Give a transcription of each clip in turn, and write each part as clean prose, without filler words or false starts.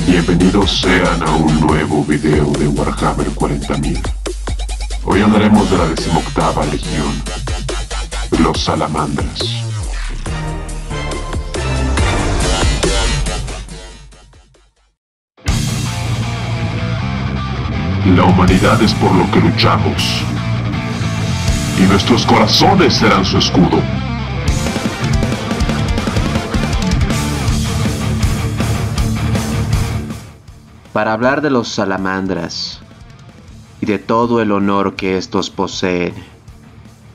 Bienvenidos sean a un nuevo video de Warhammer 40.000. Hoy hablaremos de la 18ª Legión, los Salamandras. La humanidad es por lo que luchamos, y nuestros corazones serán su escudo. Para hablar de los Salamandras y de todo el honor que estos poseen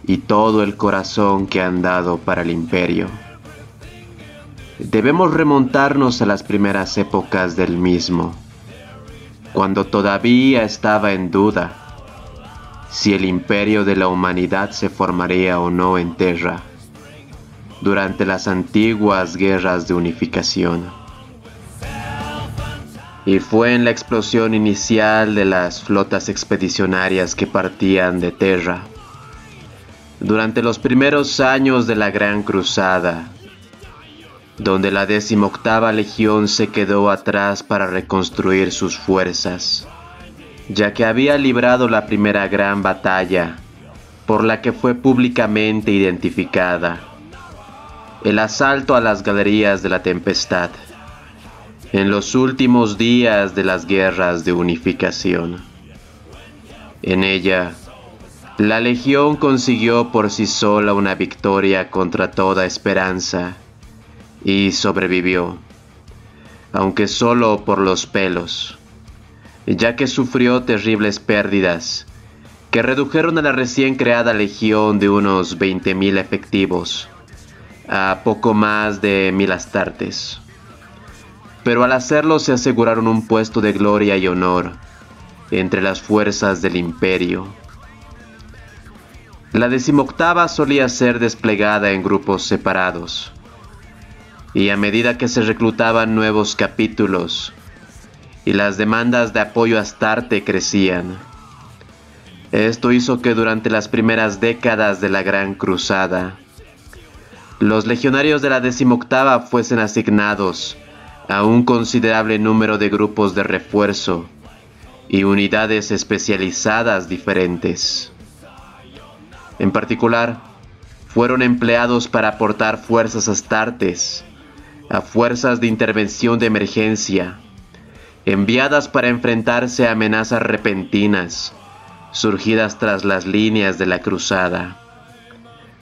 y todo el corazón que han dado para el Imperio, debemos remontarnos a las primeras épocas del mismo, cuando todavía estaba en duda si el Imperio de la humanidad se formaría o no en Terra durante las antiguas guerras de unificación. Y fue en la explosión inicial de las flotas expedicionarias que partían de Terra, durante los primeros años de la Gran Cruzada, donde la 18ª Legión se quedó atrás para reconstruir sus fuerzas, ya que había librado la primera gran batalla, por la que fue públicamente identificada, el asalto a las galerías de la Tempestad, en los últimos días de las guerras de unificación. En ella, la Legión consiguió por sí sola una victoria contra toda esperanza y sobrevivió, aunque solo por los pelos, ya que sufrió terribles pérdidas que redujeron a la recién creada Legión de unos 20.000 efectivos a poco más de 1.000 astartes. Pero al hacerlo se aseguraron un puesto de gloria y honor entre las fuerzas del Imperio. La 18ª solía ser desplegada en grupos separados, y a medida que se reclutaban nuevos capítulos y las demandas de apoyo a Astarte crecían, esto hizo que durante las primeras décadas de la Gran Cruzada, los legionarios de la 18ª fuesen asignados a un considerable número de grupos de refuerzo y unidades especializadas diferentes. En particular, fueron empleados para aportar fuerzas astartes a fuerzas de intervención de emergencia, enviadas para enfrentarse a amenazas repentinas surgidas tras las líneas de la cruzada,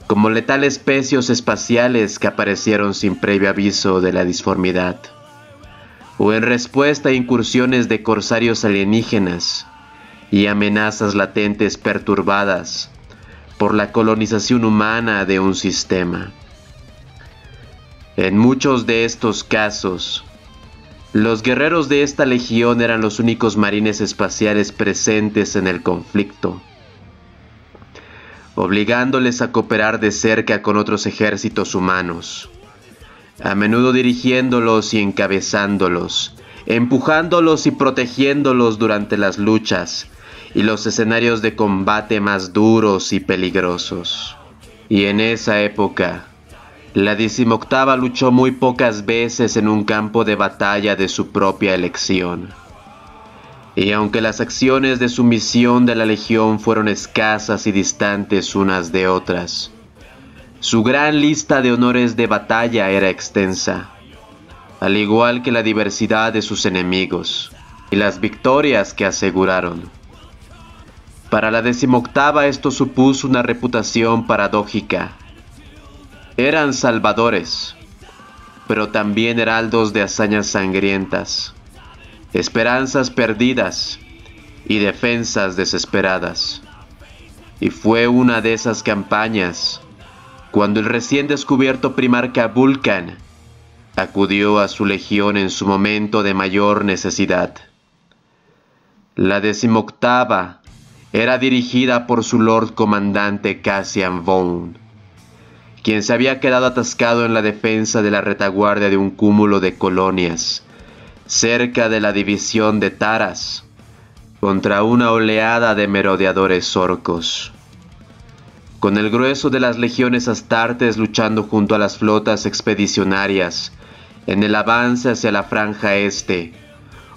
como letales pecios espaciales que aparecieron sin previo aviso de la disformidad, o en respuesta a incursiones de corsarios alienígenas y amenazas latentes perturbadas por la colonización humana de un sistema. En muchos de estos casos, los guerreros de esta legión eran los únicos marines espaciales presentes en el conflicto, obligándoles a cooperar de cerca con otros ejércitos humanos, a menudo dirigiéndolos y encabezándolos, empujándolos y protegiéndolos durante las luchas y los escenarios de combate más duros y peligrosos. Y en esa época, la 18ª luchó muy pocas veces en un campo de batalla de su propia elección. Y aunque las acciones de su misión de la Legión fueron escasas y distantes unas de otras, su gran lista de honores de batalla era extensa, al igual que la diversidad de sus enemigos y las victorias que aseguraron. Para la 18ª esto supuso una reputación paradójica. Eran salvadores, pero también heraldos de hazañas sangrientas, esperanzas perdidas y defensas desesperadas. Y fue una de esas campañas cuando el recién descubierto primarca Vulcan acudió a su legión en su momento de mayor necesidad. La 18ª era dirigida por su Lord Comandante Cassian Vaughn, quien se había quedado atascado en la defensa de la retaguardia de un cúmulo de colonias, cerca de la división de Taras, contra una oleada de merodeadores orcos. Con el grueso de las legiones astartes luchando junto a las flotas expedicionarias en el avance hacia la franja este,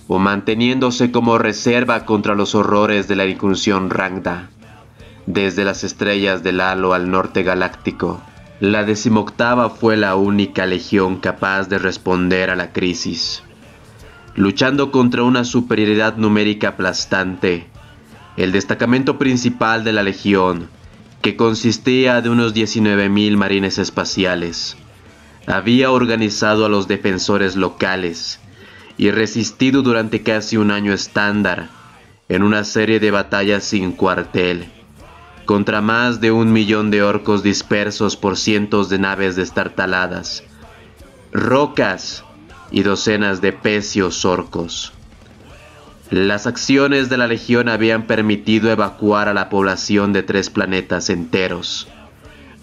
o manteniéndose como reserva contra los horrores de la incursión Rangda, desde las estrellas del halo al norte galáctico, la 18ª fue la única legión capaz de responder a la crisis. Luchando contra una superioridad numérica aplastante, el destacamento principal de la legión, que consistía de unos 19.000 marines espaciales, había organizado a los defensores locales y resistido durante casi un año estándar en una serie de batallas sin cuartel, contra más de 1 millón de orcos dispersos por cientos de naves destartaladas, rocas y docenas de pecios orcos. Las acciones de la Legión habían permitido evacuar a la población de 3 planetas enteros,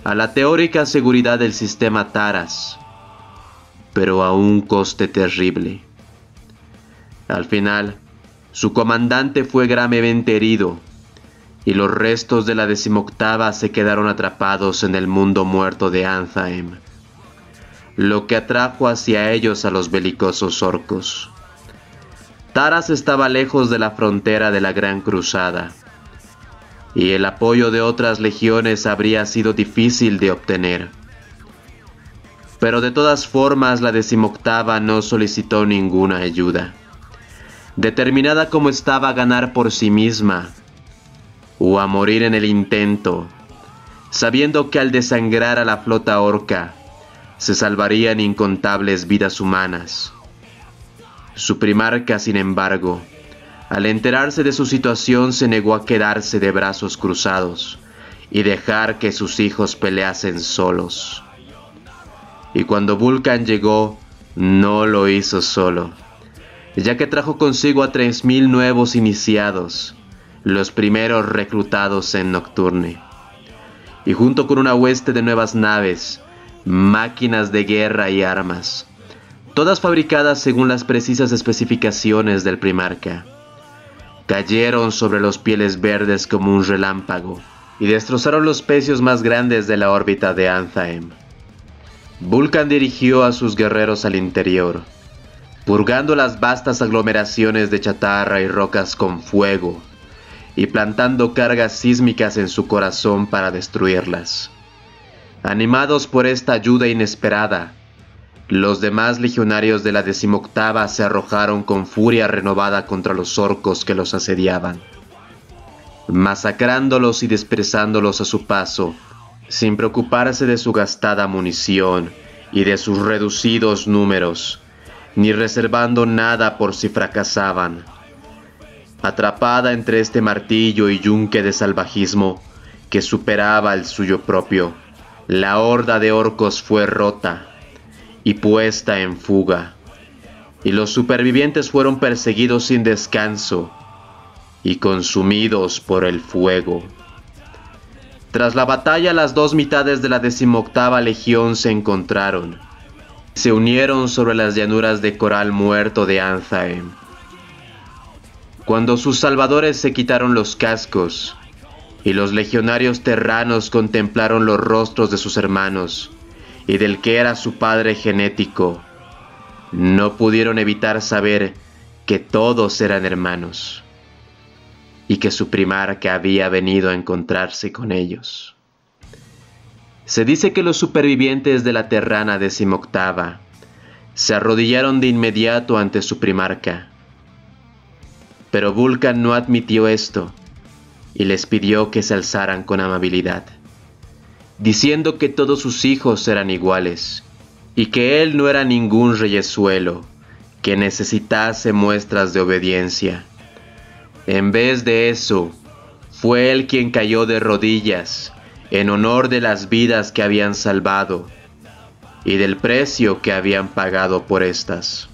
a la teórica seguridad del sistema Taras, pero a un coste terrible. Al final, su comandante fue gravemente herido, y los restos de la 18ª se quedaron atrapados en el mundo muerto de Anthaem, lo que atrajo hacia ellos a los belicosos orcos. Taras estaba lejos de la frontera de la Gran Cruzada, y el apoyo de otras legiones habría sido difícil de obtener. Pero de todas formas la 18ª no solicitó ninguna ayuda, determinada como estaba a ganar por sí misma, o a morir en el intento, sabiendo que al desangrar a la flota orca, se salvarían incontables vidas humanas. Su primarca, sin embargo, al enterarse de su situación, se negó a quedarse de brazos cruzados y dejar que sus hijos peleasen solos. Y cuando Vulcan llegó, no lo hizo solo, ya que trajo consigo a 3.000 nuevos iniciados, los primeros reclutados en Nocturne, y junto con una hueste de nuevas naves, máquinas de guerra y armas, todas fabricadas según las precisas especificaciones del primarca, cayeron sobre los Pieles Verdes como un relámpago y destrozaron los pecios más grandes de la órbita de Anthaem. Vulcan dirigió a sus guerreros al interior, purgando las vastas aglomeraciones de chatarra y rocas con fuego, y plantando cargas sísmicas en su corazón para destruirlas. Animados por esta ayuda inesperada, los demás legionarios de la 18ª se arrojaron con furia renovada contra los orcos que los asediaban, masacrándolos y dispersándolos a su paso, sin preocuparse de su gastada munición y de sus reducidos números, ni reservando nada por si fracasaban. Atrapada entre este martillo y yunque de salvajismo que superaba el suyo propio, la horda de orcos fue rota y puesta en fuga, y los supervivientes fueron perseguidos sin descanso y consumidos por el fuego. Tras la batalla, las 2 mitades de la 18ª Legión se encontraron, se unieron sobre las llanuras de coral muerto de Anthaem. Cuando sus salvadores se quitaron los cascos, y los legionarios terranos contemplaron los rostros de sus hermanos, y del que era su padre genético, no pudieron evitar saber que todos eran hermanos, y que su primarca había venido a encontrarse con ellos. Se dice que los supervivientes de la terrana 18ª se arrodillaron de inmediato ante su primarca, pero Vulcan no admitió esto y les pidió que se alzaran con amabilidad, diciendo que todos sus hijos eran iguales y que él no era ningún reyezuelo que necesitase muestras de obediencia, En vez de eso, fue él quien cayó de rodillas en honor de las vidas que habían salvado y del precio que habían pagado por estas.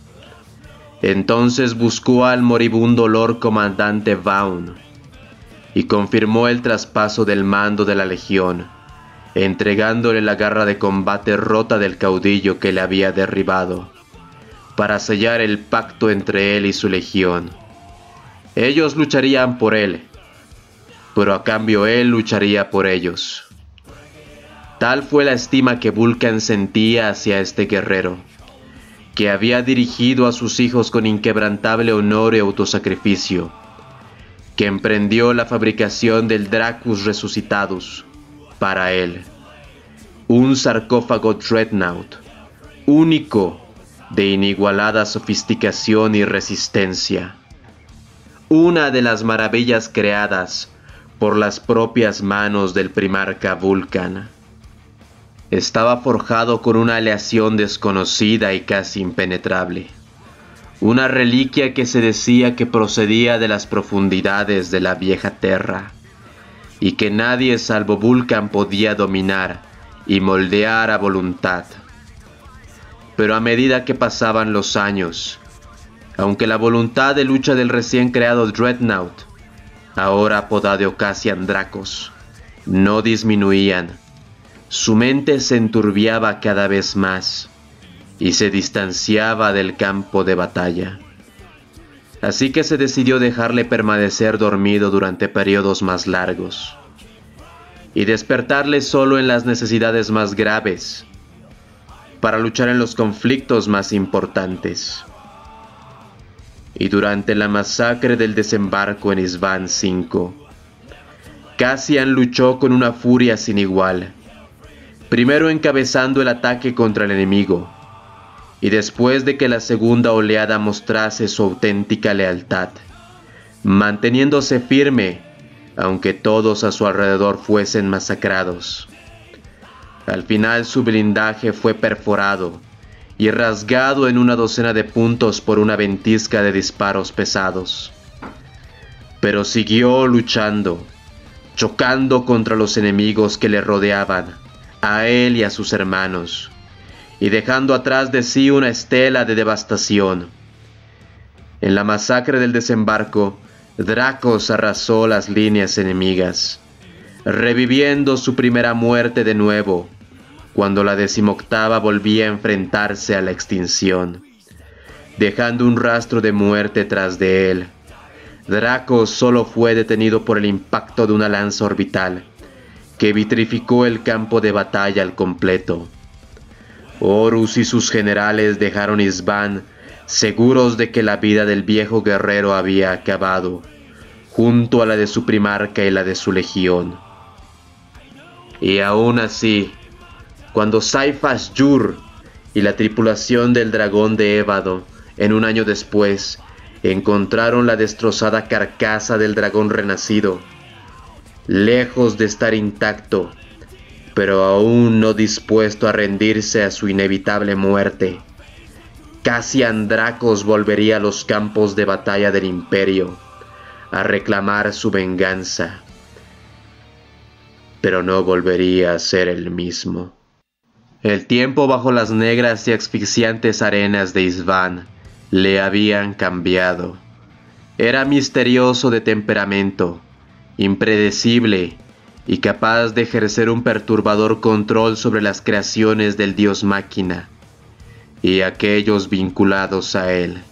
Entonces buscó al moribundo Lord Comandante Vaughn y confirmó el traspaso del mando de la legión, entregándole la garra de combate rota del caudillo que le había derribado, para sellar el pacto entre él y su legión. Ellos lucharían por él, pero a cambio él lucharía por ellos. Tal fue la estima que Vulcan sentía hacia este guerrero, que había dirigido a sus hijos con inquebrantable honor y autosacrificio, que emprendió la fabricación del Dracus Resuscitatus para él, un sarcófago Dreadnought, único, de inigualada sofisticación y resistencia, una de las maravillas creadas por las propias manos del primarca Vulcan. Estaba forjado con una aleación desconocida y casi impenetrable, una reliquia que se decía que procedía de las profundidades de la vieja Terra, y que nadie salvo Vulcan podía dominar y moldear a voluntad. Pero a medida que pasaban los años, aunque la voluntad de lucha del recién creado Dreadnought, ahora apodado Cassian Dracos, no disminuían, su mente se enturbiaba cada vez más y se distanciaba del campo de batalla. Así que se decidió dejarle permanecer dormido durante periodos más largos y despertarle solo en las necesidades más graves, para luchar en los conflictos más importantes. Y durante la masacre del desembarco en Isban V, Cassian luchó con una furia sin igual, primero encabezando el ataque contra el enemigo, y después de que la segunda oleada mostrase su auténtica lealtad, manteniéndose firme, aunque todos a su alrededor fuesen masacrados. Al final su blindaje fue perforado y rasgado en una docena de puntos por una ventisca de disparos pesados. Pero siguió luchando, chocando contra los enemigos que le rodeaban, a él y a sus hermanos, y dejando atrás de sí una estela de devastación. En la masacre del desembarco, Dracos arrasó las líneas enemigas, reviviendo su primera muerte de nuevo, cuando la 18ª volvía a enfrentarse a la extinción, dejando un rastro de muerte tras de él. Dracos solo fue detenido por el impacto de una lanza orbital, que vitrificó el campo de batalla al completo. Horus y sus generales dejaron Isban seguros de que la vida del viejo guerrero había acabado, junto a la de su primarca y la de su legión. Y aún así, cuando Saifas-Jur y la tripulación del dragón de Ébado, en un año después, encontraron la destrozada carcasa del dragón renacido, lejos de estar intacto, pero aún no dispuesto a rendirse a su inevitable muerte, Cassian Dracos volvería a los campos de batalla del Imperio a reclamar su venganza, pero no volvería a ser el mismo. El tiempo bajo las negras y asfixiantes arenas de Isban le habían cambiado. Era misterioso de temperamento, impredecible y capaz de ejercer un perturbador control sobre las creaciones del dios máquina y aquellos vinculados a él.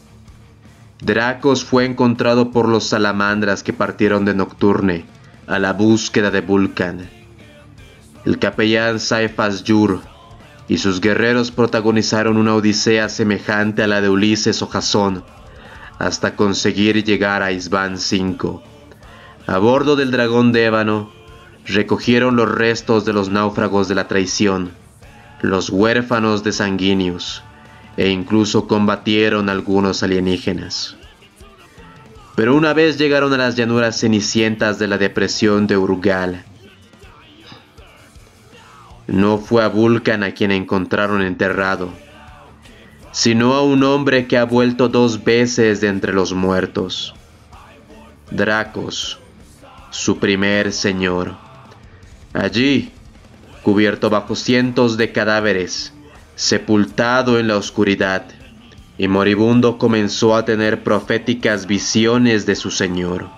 Dracos fue encontrado por los salamandras que partieron de Nocturne a la búsqueda de Vulcan. El capellán Saifas-Jur y sus guerreros protagonizaron una odisea semejante a la de Ulises o Jasón, hasta conseguir llegar a Isban V. A bordo del dragón de ébano, recogieron los restos de los náufragos de la traición, los huérfanos de Sanguinius, e incluso combatieron algunos alienígenas. Pero una vez llegaron a las llanuras cenicientas de la depresión de Urgal, no fue a Vulcan a quien encontraron enterrado, sino a un hombre que ha vuelto 2 veces de entre los muertos. Dracos, su primer señor. Allí, cubierto bajo cientos de cadáveres, sepultado en la oscuridad, y moribundo comenzó a tener proféticas visiones de su señor.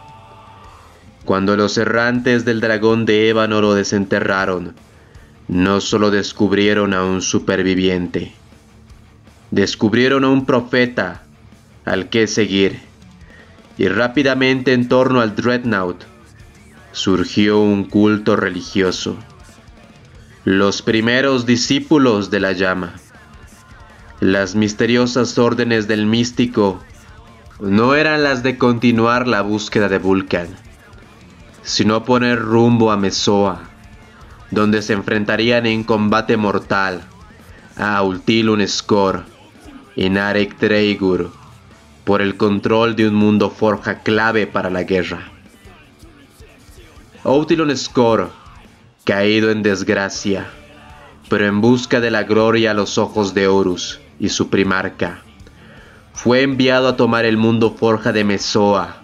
Cuando los errantes del dragón de ébano lo desenterraron, no solo descubrieron a un superviviente, descubrieron a un profeta al que seguir, y rápidamente en torno al Dreadnought surgió un culto religioso. Los primeros discípulos de la llama. Las misteriosas órdenes del místico no eran las de continuar la búsqueda de Vulcan, sino poner rumbo a Mesoa, donde se enfrentarían en combate mortal a Autilun Skor y Narek Dreigur por el control de un mundo forja clave para la guerra. Autilun Skor, caído en desgracia, pero en busca de la gloria a los ojos de Horus y su primarca, fue enviado a tomar el mundo forja de Mesoa,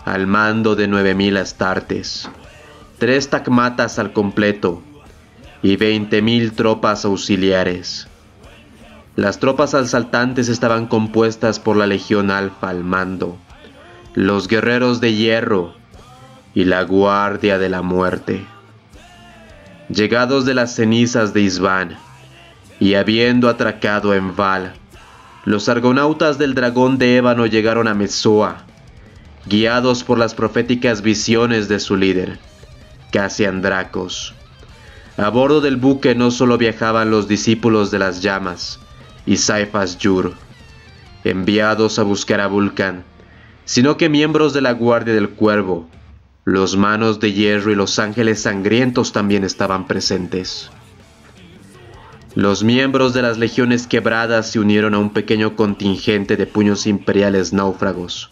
al mando de 9000 astartes, 3 tacmatas al completo y 20.000 tropas auxiliares. Las tropas asaltantes estaban compuestas por la Legión Alfa al mando, los Guerreros de Hierro y la Guardia de la Muerte. Llegados de las cenizas de Isvan y habiendo atracado en Val, los argonautas del dragón de ébano llegaron a Mesoa, guiados por las proféticas visiones de su líder, Cassian Dracos. A bordo del buque no solo viajaban los discípulos de las llamas y Saifas Yur, enviados a buscar a Vulcan, sino que miembros de la Guardia del Cuervo, los Manos de Hierro y los Ángeles Sangrientos también estaban presentes. Los miembros de las Legiones Quebradas se unieron a un pequeño contingente de puños imperiales náufragos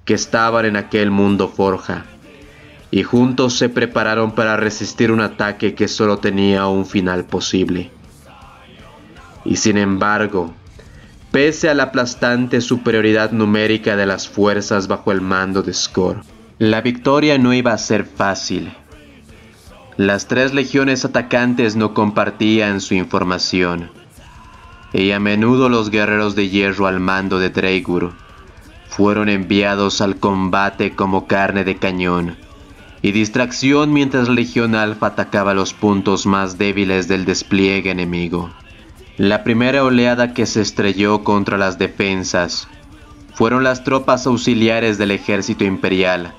que estaban en aquel mundo forja, y juntos se prepararon para resistir un ataque que solo tenía un final posible. Y sin embargo, pese a la aplastante superioridad numérica de las fuerzas bajo el mando de Skor, la victoria no iba a ser fácil. Las 3 legiones atacantes no compartían su información, y a menudo los guerreros de hierro al mando de Dreigur fueron enviados al combate como carne de cañón y distracción mientras la Legión Alfa atacaba los puntos más débiles del despliegue enemigo. La primera oleada que se estrelló contra las defensas fueron las tropas auxiliares del ejército imperial,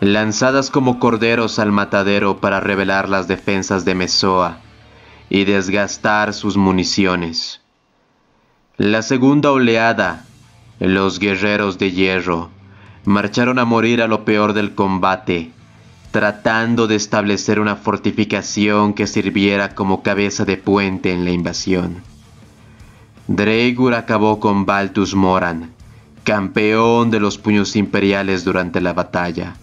lanzadas como corderos al matadero para revelar las defensas de Mesoa y desgastar sus municiones. La segunda oleada, los guerreros de hierro, marcharon a morir a lo peor del combate, tratando de establecer una fortificación que sirviera como cabeza de puente en la invasión. Dreigur acabó con Baltus Moran, campeón de los puños imperiales durante la batalla.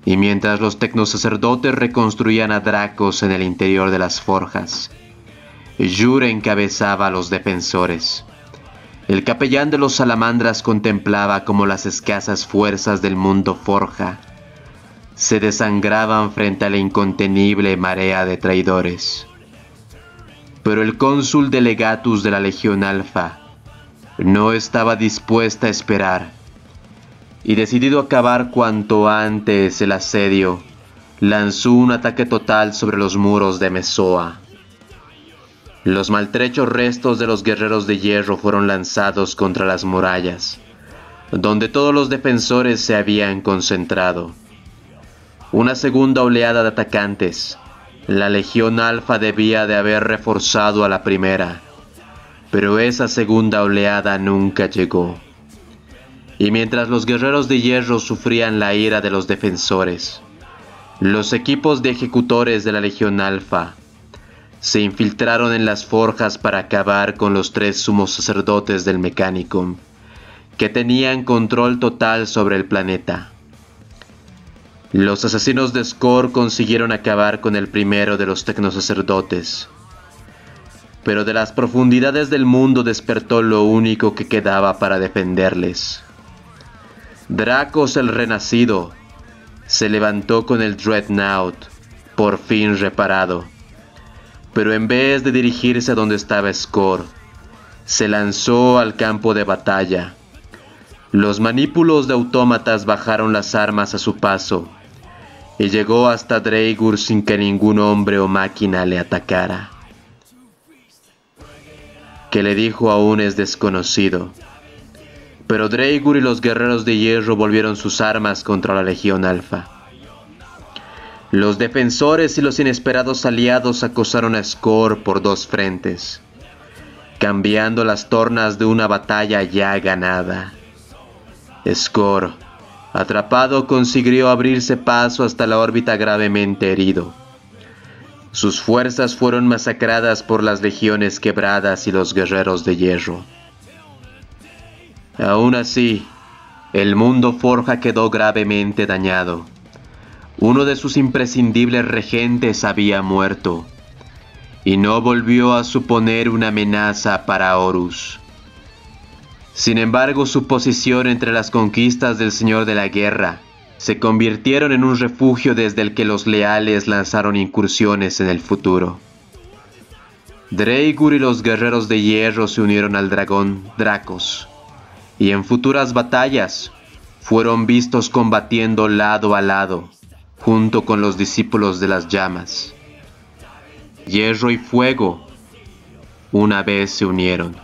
Y mientras los tecnosacerdotes reconstruían a Dracos en el interior de las forjas, Yur encabezaba a los defensores. El capellán de los salamandras contemplaba cómo las escasas fuerzas del mundo forja se desangraban frente a la incontenible marea de traidores. Pero el cónsul de legatus de la Legión Alfa no estaba dispuesta a esperar, y decidido a acabar cuanto antes el asedio, lanzó un ataque total sobre los muros de Mesoa. Los maltrechos restos de los guerreros de hierro fueron lanzados contra las murallas, donde todos los defensores se habían concentrado. Una segunda oleada de atacantes, la Legión Alfa debía de haber reforzado a la primera, pero esa segunda oleada nunca llegó. Y mientras los guerreros de hierro sufrían la ira de los defensores, los equipos de ejecutores de la Legión Alfa se infiltraron en las forjas para acabar con los 3 sumos sacerdotes del Mechanicum, que tenían control total sobre el planeta. Los asesinos de Skor consiguieron acabar con el primero de los tecnosacerdotes, pero de las profundidades del mundo despertó lo único que quedaba para defenderles. Dracos el renacido se levantó con el Dreadnought, por fin reparado. Pero en vez de dirigirse a donde estaba Skor, se lanzó al campo de batalla. Los manípulos de autómatas bajaron las armas a su paso, y llegó hasta Dreigur sin que ningún hombre o máquina le atacara. Que le dijo aún es desconocido, pero Dreigur y los guerreros de hierro volvieron sus armas contra la Legión Alfa. Los defensores y los inesperados aliados acosaron a Skor por dos frentes, cambiando las tornas de una batalla ya ganada. Skor, atrapado, consiguió abrirse paso hasta la órbita gravemente herido. Sus fuerzas fueron masacradas por las legiones quebradas y los guerreros de hierro. Aún así, el mundo Forja quedó gravemente dañado. Uno de sus imprescindibles regentes había muerto, y no volvió a suponer una amenaza para Horus. Sin embargo, su posición entre las conquistas del Señor de la Guerra se convirtieron en un refugio desde el que los leales lanzaron incursiones en el futuro. Dreigur y los guerreros de hierro se unieron al dragón Dracos, y en futuras batallas fueron vistos combatiendo lado a lado, junto con los discípulos de las llamas. Hierro y fuego una vez se unieron,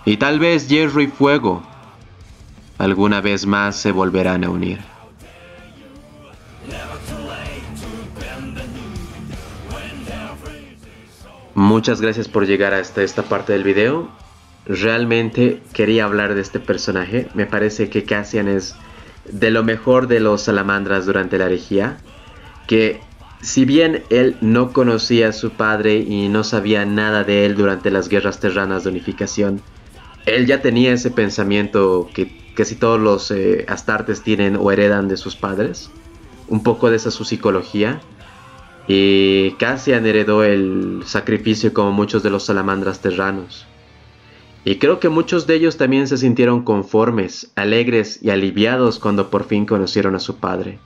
y tal vez hierro y fuego alguna vez más se volverán a unir. Muchas gracias por llegar hasta esta parte del video. Realmente quería hablar de este personaje. Me parece que Cassian es de lo mejor de los salamandras durante la herejía, que si bien él no conocía a su padre y no sabía nada de él durante las guerras terranas de unificación, él ya tenía ese pensamiento que casi todos los Astartes tienen o heredan de sus padres, un poco de esa su psicología, y Cassian heredó el sacrificio como muchos de los salamandras terranos. Y creo que muchos de ellos también se sintieron conformes, alegres y aliviados cuando por fin conocieron a su padre.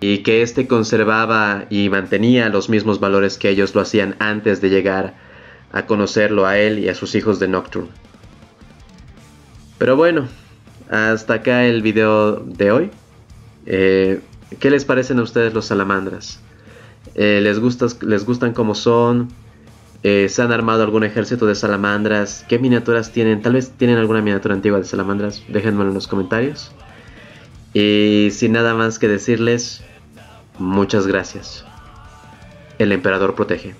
Y que éste conservaba y mantenía los mismos valores que ellos lo hacían antes de llegar a conocerlo a él y a sus hijos de Nocturne. Pero bueno, hasta acá el video de hoy. ¿Qué les parecen a ustedes los salamandras? ¿Les gustan como son? ¿Se han armado algún ejército de salamandras? ¿Qué miniaturas tienen? Tal vez tienen alguna miniatura antigua de salamandras. Déjenmelo en los comentarios. Y sin nada más que decirles, muchas gracias. El emperador protege.